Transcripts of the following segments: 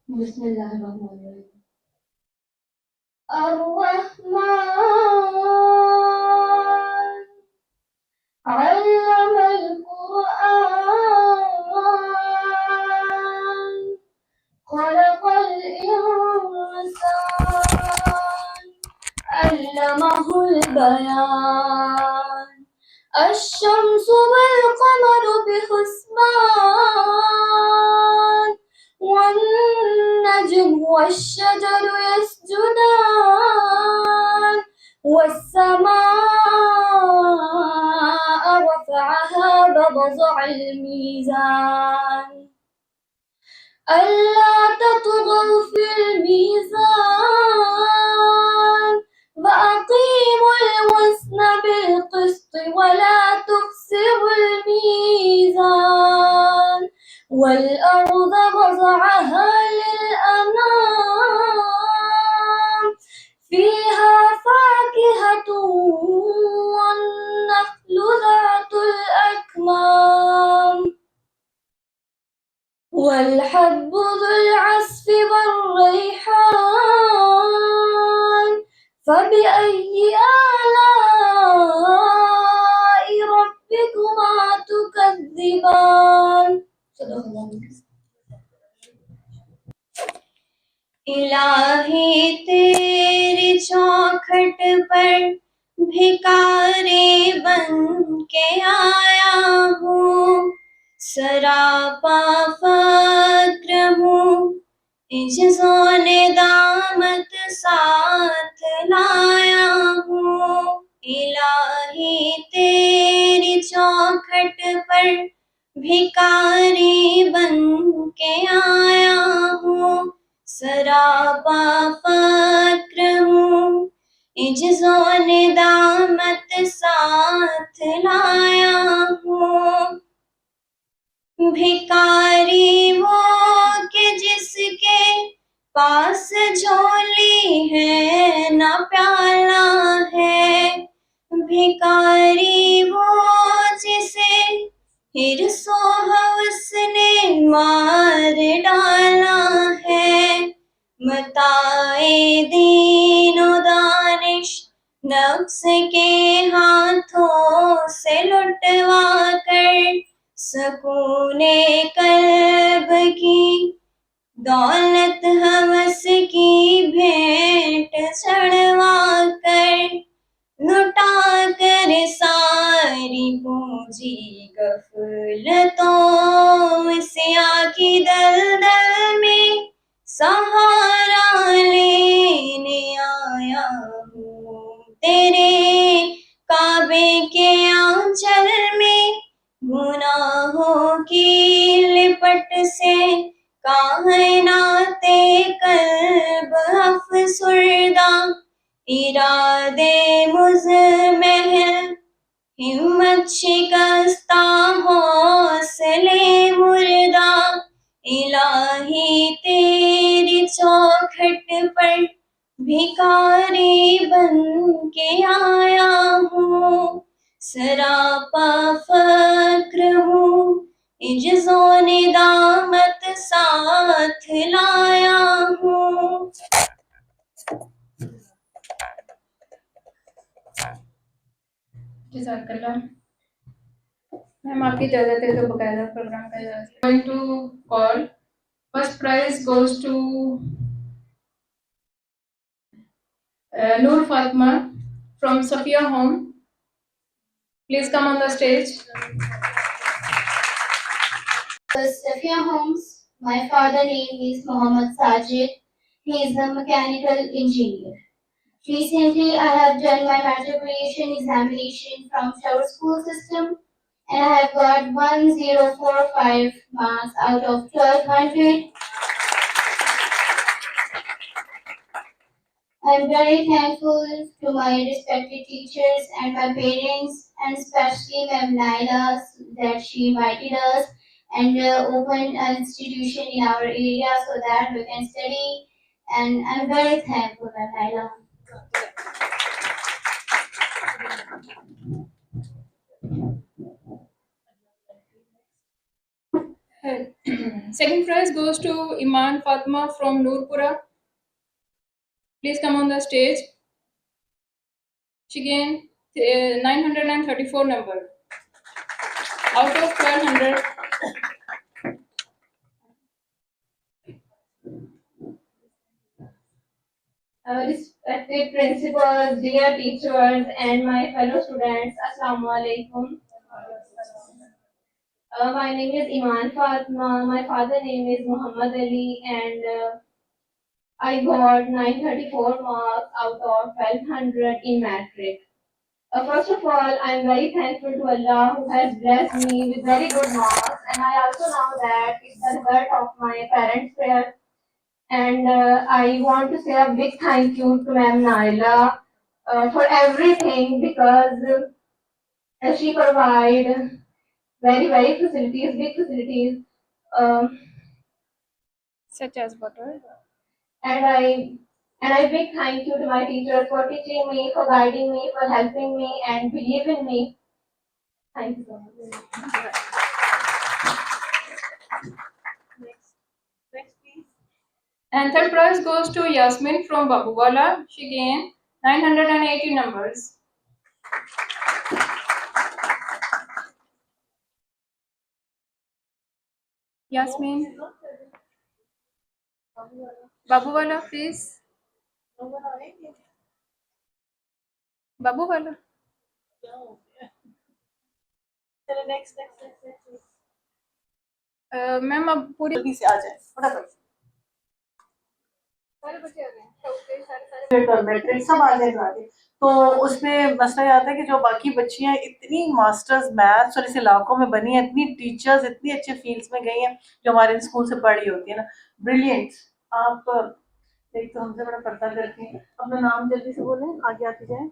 बिस्मिल्लाहिर्रहमानिर्रहीम। अर्रहमान अल्लमल कुरआन खलक़ल इंसान अल्लमहुल बयान अश-शम्सु वल क़मरु बिहुस्बान वन-नज्मु वश-शजरु यस्जुदान वस-समाअ रफ़अहा ववज़अल मीज़ान अल्ला तत्गौ फिल मीज़ान वअक़ीमुल वज़्न बिल क़िस्ति वला तुख़सिरुल मीज़ान वल अर्ज़ वज़अहा लिल अनाम फ़ीहा फ़ाकिहतुन वन नख़्लु ज़ातुल अक्माम वल-हब्बु ज़ुल-अस्फ़ि वर-रैहान फ़बिअय्यि आलाइ रब्बिकुमा तुकज़्ज़िबान। इलाही तेरी चौखट पर भिखारी बन के आया हूँ, सरापा फ़क्र हूँ, इज्ज़ो नेदामत साथ लाया हूँ। इलाही तेरी चौखट पर भिखारी बन के आया हूँ, सरापा फ़क्र हूँ, इज्ज़ो नेदामत साथ लाया हूँ। भिखारी वो कि जिसके पास झोली है ना प्याला है, भिखारी वो जिसे हिर्सो हवस ने मार डाला है। मताए दीनो दानिश नफ्स के हाथों से लुटवा कर सकूने कल्ब की दौलत हवस की भेंट चढ़वा कर लुटा कर सारी पूंजी गफलतों से आकी दलदल में सहारा लेने आया हूँ। तेरे काबे के आंचल में गुनाहों की लिपट से कायनाते कल्ब अफसुर्दा, इरादे मुज़महल हिम्मत शिकस्ता हौसले मुर्दा। इलाही तेरी चौखट पर भिखारी बन के आया हूँ, सरापा फ़क्र हूँ, इज्ज़ो नेदामत साथ लाया हूँ। जज़ाकल्लाह। मैम आपकी इजाज़त है तो बकायदा प्रोग्राम का इजाज़त। Going to call. First prize goes to Noor Fatma from Safiya Home. Please come on the stage. Safiya Homes. My father name is Mohammed Sajid. He is a mechanical engineer. Recently, I have done my matriculation examination from Shower School System, and I have got 1045 marks out of 1200. I am very thankful to my respected teachers and my parents, and especially Ma'am Naila, that she invited us and opened an institution in our area so that we can study. And I'm very thankful, Ma'am Naila. Second prize goes to Iman Fatma from Noorpura. Please come on the stage. She gained 934 number out of 1200. Respected principals, dear teachers, and my fellow students, Assalamu alaikum. My name is Iman Fatma. My father name is Muhammad Ali, and I got 934 marks out of 1200 in matric. First of all, I'm very thankful to Allah who has blessed me with very good marks, and I also know that it's the result of my parents' prayer. And I want to say a big thank you to Ma'am Naila for everything because she provide very facilities, big facilities. Um, Such as butter. and I big thank you to my teachers for teaching me, for guiding me, for helping me, and believing me. Thank you so much. Next, please. And third prize goes to Yasmin from Babuwala. She gained 980 numbers. Yasmin. Babuwala, please. Babuwala. Next ma'am अब पूरी जल्दी से आ जाए फटाफट सब आ जाएगा आगे। तो उसमें मसला ये आता है कि जो बाकी बच्चियां इतनी मास्टर्स मैथ्स और इस इलाकों में बनी हैं, इतनी टीचर्स इतनी अच्छे फील्ड्स में गई हैं जो हमारे स्कूल से पढ़ रही होती है ना, ब्रिलियंट। आप एक तो हमसे बड़ा पर्दा करती हैं, अपना नाम जल्दी से बोलें, आगे आती जाए।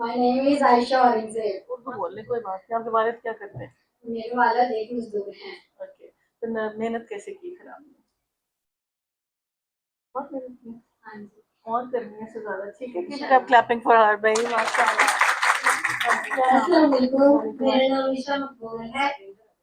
My name is Aisha Aurangzeb. Urdu बोलने कोई बात नहीं। आपके वालिद क्या करते हैं? मेरे वालिद एक मजदूर हैं। ओके, तो मेहनत कैसे की फिर आपने? बहुत मेहनत की। हाँ जी। और करनी है से ज्यादा। ठीक है, keep it up, clapping for her भाई, माशाल्लाह। अस्सलाम वालेकुम, मेरा नाम ईशा मकबूल है।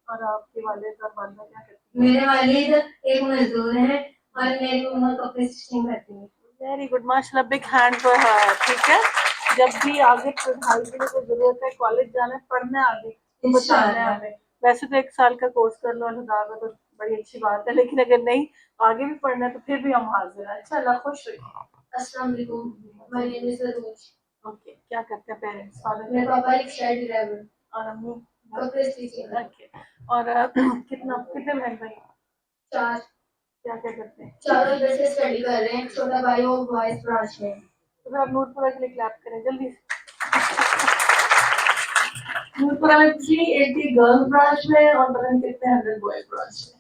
और आपके वालिद और वालिदा क्या करते हैं? मेरे वालिद एक मजदूर हैं और मेरी मम्मा कपड़े स्टिचिंग करती हैं। वेरी गुड, माशाल्लाह, बिग हैंड फॉर हर। ठीक है, जब भी आगे पढ़ाई की कोई जरूरत है, कॉलेज जाना है, पढ़ना है आगे, तो बताना है हमें। वैसे तो 1 साल का कोर्स कर लो अल्लाह का, तो बड़ी अच्छी बात है, लेकिन अगर नहीं आगे भी पढ़ना है तो फिर भी हम हाजिर हैं। अच्छा, अल्लाह खुश रखे। अस्सलाम वालेकुम, my name is Arooj. Okay, क्या करते हैं पेरेंट्स? फादर? मेरे पापा रिक्शा ड्राइवर और अम्मी? कपड़े स्टिचिंग। ओके। और कितने बहन भाई? 4। क्या क्या करते हैं? चारों इधर से स्टडी कर रहे हैं, छोटा भाई और बॉयज ब्रांच में। तो फिर आप नूरपुरा के लिए क्लैप करें जल्दी से। नूरपुरा में 380 गर्ल्स ब्रांच में और पता नहीं कितने 100 बॉयज ब्रांच में।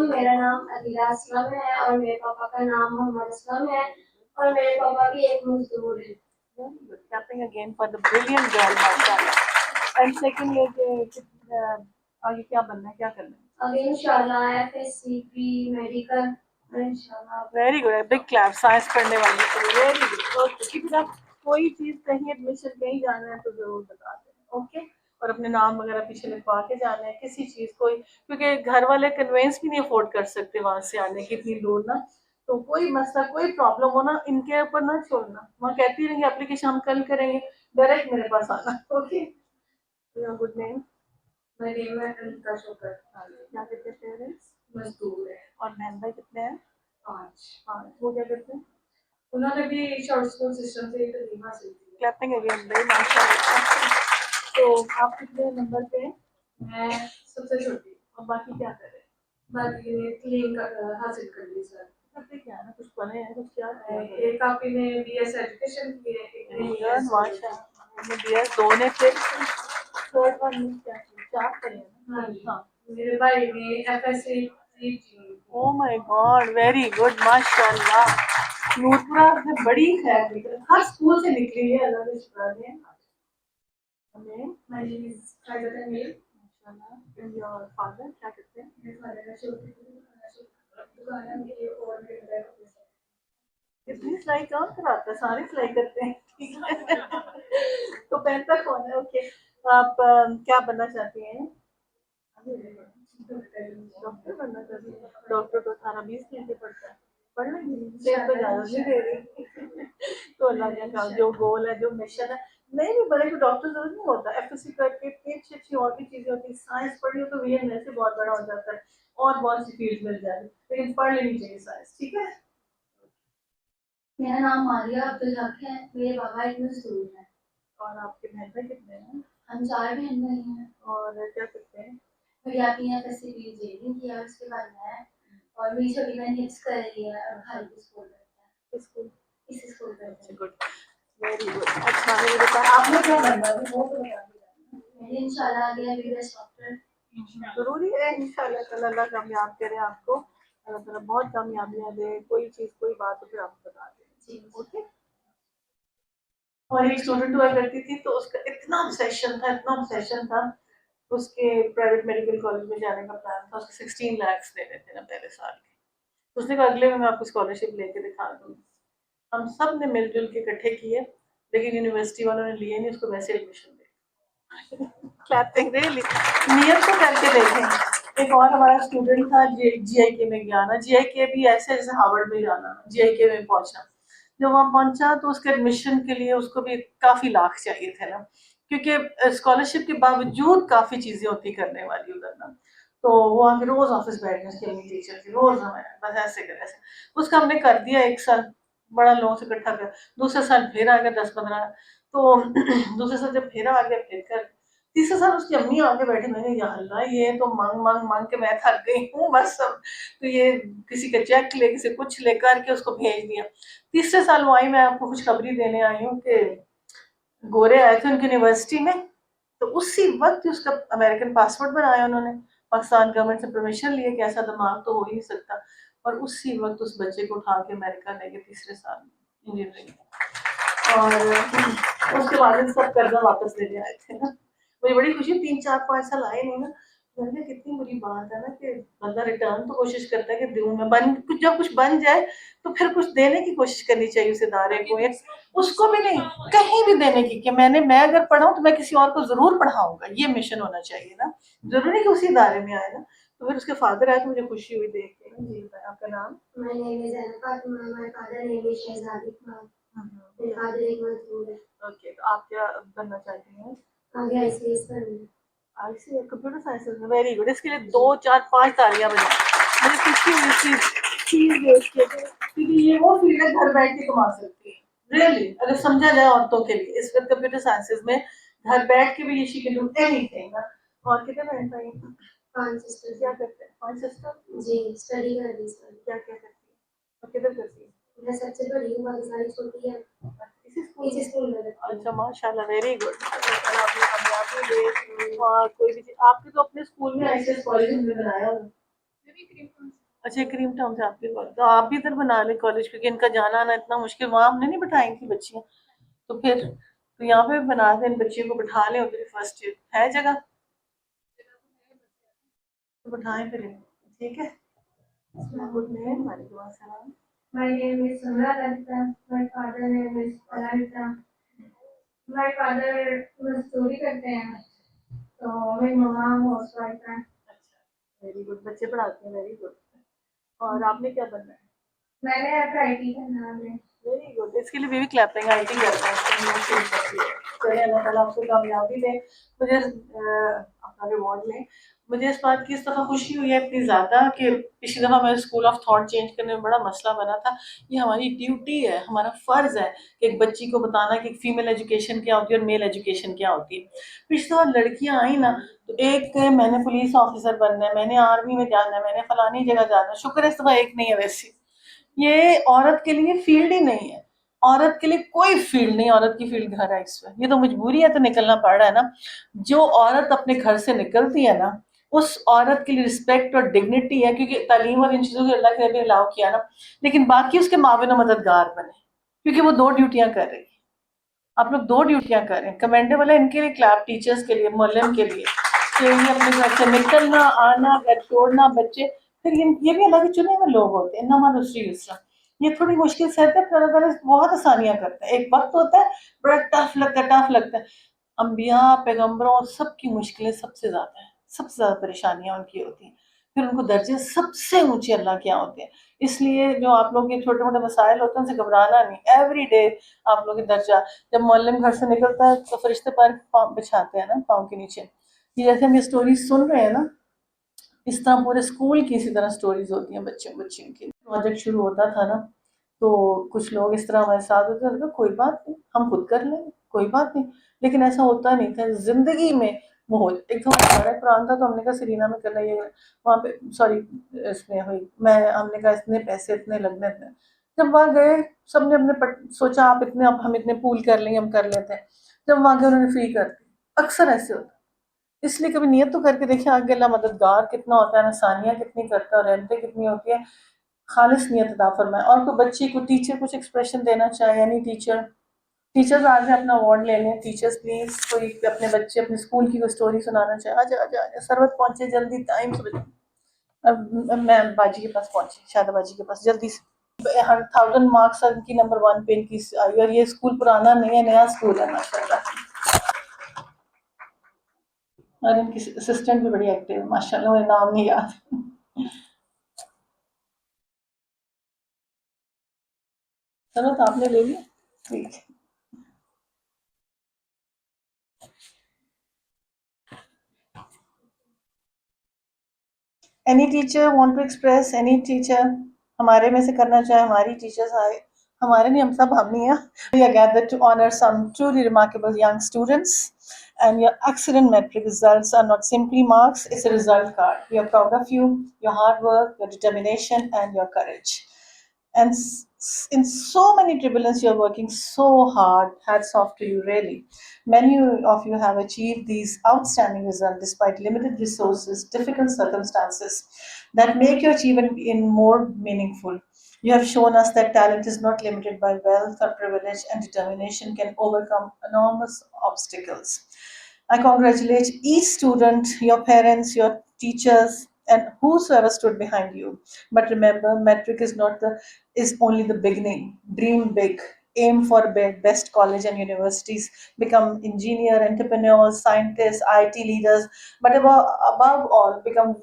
मेरा नाम अदीला असलम है और मेरे पापा का नाम मोहम्मद असलम है और मेरे पापा भी एक मजदूर है। Clapping again for the brilliant girl, माशाल्लाह। And second ये कि आगे क्या बनना है, क्या करना है? आगे इंशाल्लाह FSCP मेडिकल इंशाल्लाह। Very good, big clap. Science पढ़ने वाली को वेरी गुड। ओके, ठीक है, कोई चीज कहीं एडमिशन कहीं जाना है तो जरूर बता दें। ओके, और अपने नाम वगैरह पीछे लिखवा के जाना है किसी चीज को, क्योंकि घर वाले कन्वेंस भी नहीं अफोर्ड कर सकते वहां से आने की इतनी दूर ना। तो कोई मसला कोई प्रॉब्लम हो ना, इनके ऊपर ना छोड़ना, वहाँ कहती रहेंगे एप्लीकेशन हम कल करेंगे, डायरेक्ट मेरे पास आना। Okay, good name? मेरा नेम है अनिता शोकर। क्या कहते हैं पेरेंट्स? मजदूर है। और बहन भाई कितने हैं? 5। वो क्या करते हैं? उन्होंने भी शॉर्ट स्कूल सिस्टम से तालीम हासिल की। क्लैपिंग अगेन भाई, माशाल्लाह। तो आप कितने नंबर पे हैं? मैं सबसे छोटी। और बाकी क्या कर रहे हैं? बाकी ने 3 हासिल कर ली सर। करते क्या है ना, कुछ पढ़े हैं, कुछ क्या किया है? एक आपी ने BS एजुकेशन की है, एक ने यार माशाल्लाह, BS दो ने, फिर थर्ड वन में क्या किया? 4 करे हैं ना? हाँ जी। हाँ, मेरे भाई ने FSC की। Oh my God, very good, माशाल्लाह। नूरपुरा से बड़ी खैर निकली, हर स्कूल से निकली है, अल्लाह का शुक्र है। हमें My name is Khaida Tanvir। माशाल्लाह। एंड योर फादर क्या करते हैं? मेरे फादर का छोटी दुकान है मेरी और मेरे भाई का। कितनी सिलाई कौन कराता है? सारी सिलाई करते हैं। ठीक है। तो पहनता कौन है? ओके, आप क्या बनना चाहती हैं? डॉक्टर बनना चाहती है। डॉक्टर तो 18-20 घंटे पढ़ता है, पढ़ लेंगे, सेहत तो इजाजत नहीं दे रही। तो अल्लाह का काम, जो गोल है, जो मिशन है, नहीं भी बड़े को डॉक्टर जरूरत नहीं होता। एफएससी करके इतनी अच्छी अच्छी और भी चीजें होती है, साइंस पढ़ी हो तो वीएनएस से बहुत बड़ा हो जाता है और बहुत सी फील्ड मिल जाती है, लेकिन पढ़ लेनी चाहिए साइंस, ठीक है। मेरा नाम मारिया अब्दुल हक है, मेरे पापा एक मजदूर हैं। और आपके बहन भाई कितने हैं? हम 4 बहन भाई हैं। और क्या करते हैं? मेरी आपी ने एफएससी इंजीनियरिंग किया, उसके बाद मैं, और मेरी छोटी बहन हिप्स कर रही है और भाई भी स्कूल करता है, स्कूल, इसी स्कूल करता है। Good, very good. अच्छा मुझे बता, आपने क्या बनना है वो तो बता दीजिए। मैंने इंशाल्लाह आगे एमबीबीएस डॉक्टर। जरूरी है इंशाल्लाह ताला, अल्लाह कामयाब करे आपको, अल्लाह ताला बहुत कामयाबियां दे। कोई चीज कोई बात तो फिर आपको बता दें, ओके। और एक स्टूडेंट हुआ करती थी, तो उसका इतना ऑब्सेशन था, इतना ऑब्सेशन था, उसके प्राइवेट मेडिकल कॉलेज में जाने का प्लान था, उसके 16 लाख देने थे ना पहले साल के। उसने कहा अगले में मैं आपको स्कॉलरशिप लेके दिखा दूंगी। हम सब ने मिलजुल के इकट्ठे किए, लेकिन यूनिवर्सिटी वालों ने लिए नहीं, उसको वैसे एडमिशन दे। क्लैपिंग रियली, नियत तो करके देखें। एक और हमारा स्टूडेंट था, जीआईके में गया ना, जीआईके भी ऐसे जैसे हार्वर्ड में जाना, जीआईके में पहुंचा। जब वहाँ पहुंचा तो उसके एडमिशन के लिए उसको भी काफी लाख चाहिए थे ना, क्योंकि स्कॉलरशिप के बावजूद काफी चीजें होती करने वाली उधर ना। तो वो आगे रोज ऑफिस बैठ गए, उसकी अम्मी टीचर थी, रोज हमें बस ऐसे कर ऐसे। उसका हमने कर दिया 1 साल, बड़ा लोगों से इकट्ठा कर। दूसरे साल फिर आ गया 10-15, तो दूसरे साल जब फिर आ गया फिर कर। तीसरे साल उसकी अम्मी आगे बैठी, मैंने या अल्लाह ये तो मांग मांग मांग के मैं थक गई हूँ बस सब। तो ये किसी का चेक ले, किसी कुछ ले करके उसको भेज दिया। तीसरे साल वो आई, मैं आपको खुशखबरी देने आई हूँ कि गोरे आए थे उनकी यूनिवर्सिटी में, तो उसी वक्त ही उसका अमेरिकन पासपोर्ट बनाया उन्होंने, पाकिस्तान गवर्नमेंट से परमिशन लिए कि ऐसा दिमाग तो हो ही नहीं सकता, और उसी वक्त उस बच्चे को उठा के अमेरिका ले गए तीसरे साल इंजीनियरिंग। और उसके बाद सब कर्जा वापस लेने आए थे ना। मुझे बड़ी खुशी, 3-4-5 साल आए नहीं ना। मैंने कितनी बुरी बात है ना कि बंदा रिटर्न तो कोशिश करता है कि दूं मैं, बन कुछ जब कुछ बन जाए तो फिर कुछ देने की कोशिश करनी चाहिए उस इदारे को, या उसको भी नहीं, कहीं भी देने की, कि मैं अगर पढ़ाऊं तो मैं किसी और को जरूर पढ़ाऊंगा, ये मिशन होना चाहिए ना। जरूरी नहीं कि उसी इदारे में आए ना। तो फिर उसके फादर आए तो मुझे खुशी हुई देख के ना। जी आपका नाम? My name is Anna Fatma. My father name is Shehzad Iqbal. मेरे father एक मजदूर है। ओके, तो आप क्या बनना चाहती हैं? आगे आईसीएस बनना। आईसी कंप्यूटर साइंस में, वेरी गुड। इसके लिए 2-4-5 तालियां बजाएं। मुझे खुशी हुई चीज देख के, क्योंकि ये वो फील्ड है घर बैठ के कमा सकती है रियली, अगर समझा जाए औरतों के लिए। इस वक्त कंप्यूटर साइंसेज में घर बैठ के भी ये शी कैन डू एनीथिंग ना। और कितने बहन भाई? 5 सिस्टर। क्या करते हैं 5 सिस्टर? जी स्टडी कर रही है। क्या क्या करती है और किधर करती है? मैं सबसे बड़ी हूँ, बाकी सारी छोटी है। इसी स्कूल में रहती हूँ। अच्छा माशाल्लाह, वेरी गुड। अल्लाह आपको कामयाबी दे। और कोई भी चीज आपके तो अपने स्कूल में आईसीएस कॉलेज में बनाया होगा। अच्छा क्रीम टाउन से आपके कॉलेज, तो आप भी इधर बना ले कॉलेज, क्योंकि इनका जाना आना इतना मुश्किल, वहाँ हमने नहीं बिठाई थी बच्चियाँ, तो फिर तो यहाँ पे बना दें, इन बच्चियों को बिठा लें उधर फर्स्ट ईयर है जगह, तो बिठाएं फिर इनको, ठीक है। गुड नेम, वालेकुम अस्सलाम। My name is Samra Lalita. My father name is Lalita. My father मजदूरी करते हैं, तो मेरी मम्मा हाउसवाइफ है। अच्छा वेरी गुड, बच्चे पढ़ाते हैं, वेरी गुड। और आपने क्या बनना है? मैंने आईटी करना है। वेरी गुड, इसके लिए भी क्लैपिंग आईटी करता है। चलिए अल्लाह ताला आपको कामयाबी दे। मुझे अपना रिवॉर्ड लें। मुझे इस बात की इस दफ़ा खुशी हुई है इतनी ज़्यादा कि पिछली दफ़ा मेरे स्कूल ऑफ थॉट चेंज करने में बड़ा मसला बना था। ये हमारी ड्यूटी है, हमारा फ़र्ज़ है कि एक बच्ची को बताना कि फीमेल एजुकेशन क्या होती है और मेल एजुकेशन क्या होती है। पिछली दफ़ा लड़कियाँ आई ना, तो एक मैंने पुलिस ऑफिसर बनना है, मैंने आर्मी में जाना है, मैंने फलानी जगह जाना है। शुक्र है इस दफ़ा एक नहीं है वैसी। ये औरत के लिए फील्ड ही नहीं है, औरत के लिए कोई फील्ड नहीं, औरत की फील्ड घर है इसमें। ये तो मजबूरी है, तो निकलना पड़ रहा है ना। जो औरत अपने घर से निकलती है ना, उस औरत के लिए रिस्पेक्ट और डिग्निटी है, क्योंकि तालीम और इन चीज़ों को अल्लाह ने भी अलाउ किया ना। लेकिन बाकी उसके माविन और मददगार बने, क्योंकि वो 2 ड्यूटियां कर रही है। आप लोग 2 ड्यूटियां कर रहे हैं, कमेंडेबल है इनके लिए, क्लास टीचर्स के लिए, मुअल्लिम के लिए, कि ये अपने घर से निकलना आना, घर छोड़ना, बच्चे, फिर ये भी अल्लाह के चुने हुए लोग होते हैं ना, दूसरी दूसरा। ये थोड़ी मुश्किल से है, फिर अल्लाह ताला बहुत आसानियां करता है। एक वक्त होता है बड़ा टफ लगता है, टफ लगता है। अम्बिया पैगम्बरों सबकी मुश्किलें सबसे ज्यादा है, सबसे ज़्यादा परेशानियाँ उनकी होती हैं। फिर उनको दर्जे सबसे ऊँचे अल्लाह के यहाँ होते हैं। इसलिए जो आप लोग के छोटे-मोटे मसाइल होते हैं उनसे घबराना नहीं, एवरी डे आप लोग के दर्जा, जब मुअल्लिम घर से निकलता है तो फरिश्ते पैर पाँव बिछाते हैं ना पाँव के नीचे। ये जैसे हम ये स्टोरी सुन रहे हैं ना, इस तरह पूरे स्कूल की इसी तरह स्टोरीज होती हैं बच्चों बच्चियों की। प्रोजेक्ट शुरू होता था ना, तो कुछ लोग इस तरह हमारे साथ होते थे, कोई बात नहीं हम खुद कर लेंगे, कोई बात नहीं। लेकिन ऐसा होता नहीं था ज़िंदगी में। वो हो एक तो हमारा कुरान था, तो हमने कहा सीरीना में करना, ये वहाँ पे सॉरी इसमें हुई, मैं हमने कहा इतने पैसे इतने लगने थे। जब वहाँ गए सबने अपने सोचा आप इतने, अब हम इतने पूल कर लेंगे, हम कर लेते हैं। जब वहाँ गए उन्होंने फ्री कर दी। अक्सर ऐसे होता है, इसलिए कभी नियत तो करके देखिए आगे अल्लाह मददगार कितना होता है, आसानियाँ कितनी करता है और रहमतें कितनी होती है। खालिस नियत अता फरमाए। और कोई बच्ची को टीचर कुछ एक्सप्रेशन देना चाहे, यानी टीचर टीचर्स आज में अपना अवार्ड ले लें। टीचर्स प्लीज कोई अपने बच्चे अपने स्कूल की कोई स्टोरी सुनाना चाहे, आजा आजा आजा, सरवत पहुंचे जल्दी, टाइम से। अब मैं बाजी के पास पहुंची, शादा बाजी के पास जल्दी से। हर 1000 मार्क्स की नंबर 1 पे इनकी आई, और ये स्कूल पुराना नहीं है, नया स्कूल है माशाल्लाह। और इनकी असिस्टेंट भी बड़ी एक्टिव है माशाल्लाह, मुझे नाम नहीं याद। चलो तो आपने ले लिया, ठीक है। Any teacher want to express, any teacher हमारे में से करना चाहे, हमारी टीचर्स आए, हमारे नहीं, हम सब हम ही हैं। We are gathered to honor some truly remarkable young students, and your excellent metric results are not simply marks, it's a result card. We are proud of you, your hard work, your determination, and your courage. And in so many tribulations you're working so hard, hats off to you, really. Many of you have achieved these outstanding results despite limited resources, difficult circumstances that make your achievement in more meaningful. You have shown us that talent is not limited by wealth or privilege, and determination can overcome enormous obstacles. I congratulate each student, your parents, your teachers, and whosoever stood behind you. But remember, metric is only the beginning. Dream big. Aim for best college and universities. Become engineer, entrepreneurs, scientists, IT leaders. But above all, become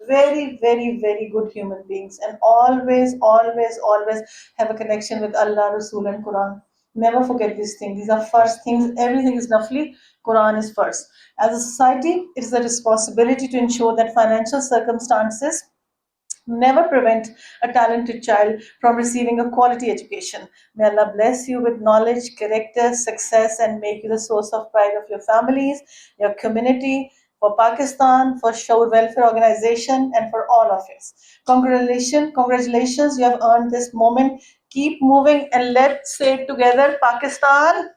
very, very, very good human beings, and always, always, always have a connection with Allah, Rasul, and Quran. Never forget these things. These are first things. Everything is nafli. Quran is first. As a society, it is a responsibility to ensure that financial circumstances never prevent a talented child from receiving a quality education. May Allah bless you with knowledge, character, success, and make you the source of pride of your families, your community, for Pakistan, for Shaur Welfare Organization, and for all of us. Congratulations, congratulations, you have earned this moment. Keep moving and let's say it together, Pakistan.